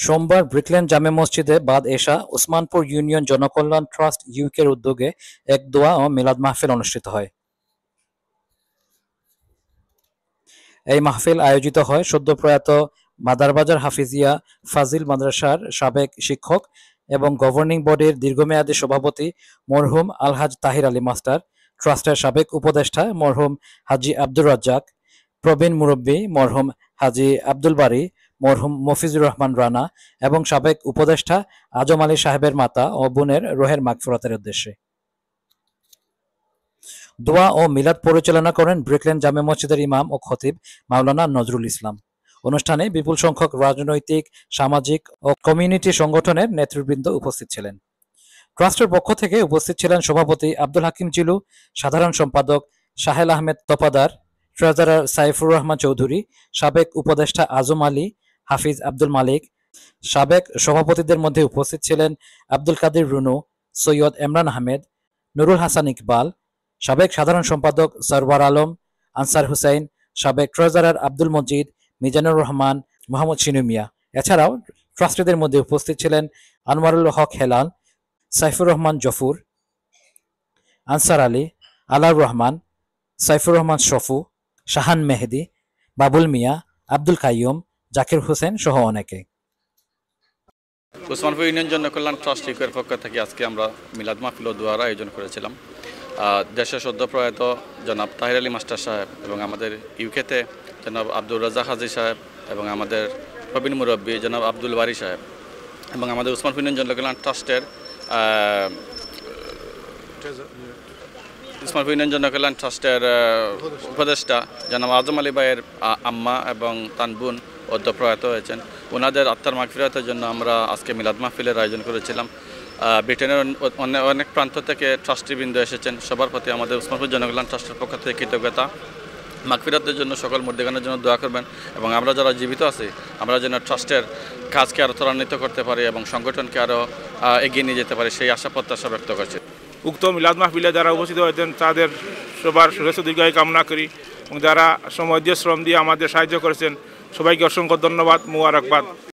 সোমবার ব্রিকল্যান্ড জামে মসজিদে বাদ এশা ওসমানপুর ইউনিয়ন জনকল্যাণ ট্রাস্ট ইউকের উদ্যোগে এক দোয়া ও মিলাদ মাহফিল অনুষ্ঠিত হয়। এই মাহফিল আয়োজিত হয় সদ্যপ্রয়াত মাদারবাজার হাফিজিয়া ফাজিল মাদ্রাসার সাবেক শিক্ষক এবং গভর্নিং বডির দীর্ঘমেয়াদী সভাপতি মরহুম আলহাজ তাহির আলী মাস্টার, ট্রাস্টের সাবেক উপদেষ্টা মরহুম হাজী আব্দুর রাজ্জাক, প্রবীণ মুরব্বী মরহুম হাজী আব্দুল বারী, মরহুম মফিজুর রহমান রানা এবং সাবেক উপদেষ্টা আজম আলী সাহেবের মাতা ও বোনের রোহের মাগফিরাতের উদ্দেশ্যে দোয়া ও মিলাদ পরিচালনা করেন ব্রিকল্যান্ড জামে মসজিদের ইমাম ও খতিব মাওলানা নজরুল ইসলাম। অনুষ্ঠানে বিপুল সংখ্যক রাজনৈতিক, সামাজিক ও কমিউনিটি সংগঠনের নেতৃবৃন্দ উপস্থিত ছিলেন। ট্রাস্টের পক্ষ থেকে উপস্থিত ছিলেন সভাপতি আব্দুল হাকিম চিলু, সাধারণ সম্পাদক সাহেল আহমেদ তপাদার, ট্রেজারার সাইফুর রহমান চৌধুরী, সাবেক উপদেষ্টা আজম আলী, হাফিজ আব্দুল মালিক। সাবেক সভাপতিদের মধ্যে উপস্থিত ছিলেন আব্দুল কাদির রুনু, সৈয়দ এমরান আহমেদ, নুরুল হাসান ইকবাল, সাবেক সাধারণ সম্পাদক সরওয়ার আলম, আনসার হুসাইন, সাবেক ট্রেজারার আব্দুল মজিদ, মিজানুর রহমান, মোহাম্মদ শিনু মিয়া। এছাড়াও ট্রাস্টিদের মধ্যে উপস্থিত ছিলেন আনোয়ারুল হক হেলাল, সাইফুর রহমান জফুর, আনসার আলী, আলার রহমান, সাইফুর রহমান শফু, শাহান মেহেদি, বাবুল মিয়া, আব্দুল কাইয়ুম, জাকির হোসেন সহ অনেকে। ওসমানপুর ইউনিয়ন জনকল্যাণ ট্রাস্ট ইউকের পক্ষ থেকে আজকে আমরা মিলাদ মাহফিল ও দোয়ার আয়োজন করেছিলাম। দেশের সদ্যপ্রয়াত জনাব তাহির আলী মাস্টার সাহেব এবং আমাদের ইউকেতে জনাব আব্দুর রাজ্জাক হাজী সাহেব এবং আমাদের প্রবীণ মুরব্বী জনাব আব্দুল বারী সাহেব এবং আমাদের ওসমানপুর ইউনিয়ন জনকল্যাণ ট্রাস্টের ওসমানপুর ইউনিয়ন জনকল্যাণ ট্রাস্টের উপদেষ্টা জনাব আজম আলী ভাইয়ের আম্মা এবং তান বোন অদ্যপ্রয়াত হয়েছেন। ওনাদের আত্মার মাগফিরাতের জন্য আমরা আজকে মিলাদ মাহফিলের আয়োজন করেছিলাম। ব্রিটেনের অনেক প্রান্ত থেকে ট্রাস্টিবৃন্দ এসেছেন। সবার প্রতি আমাদের ওসমানপুর জনকল্যাণ ট্রাস্টের পক্ষ থেকে কৃতজ্ঞতা। মাগফিরাতের জন্য সকল মুর্দিগানের জন্য দোয়া করবেন এবং আমরা যারা জীবিত আছি আমরা যেন ট্রাস্টের কাজকে আরও ত্বরান্বিত করতে পারি এবং সংগঠনকে আরও এগিয়ে নিয়ে যেতে পারি সেই আশা প্রত্যাশা ব্যক্ত করছি। উক্ত মিলাদ মাহফিলে যারা উপস্থিত হয়েছেন তাদের সবার সুরেশ দীর্ঘায়ু কামনা করি এবং যারা সময় দিয়ে শ্রম দিয়ে আমাদের সাহায্য করেছেন সবাইকে অসংখ্য ধন্যবাদ, মুবারকবাদ।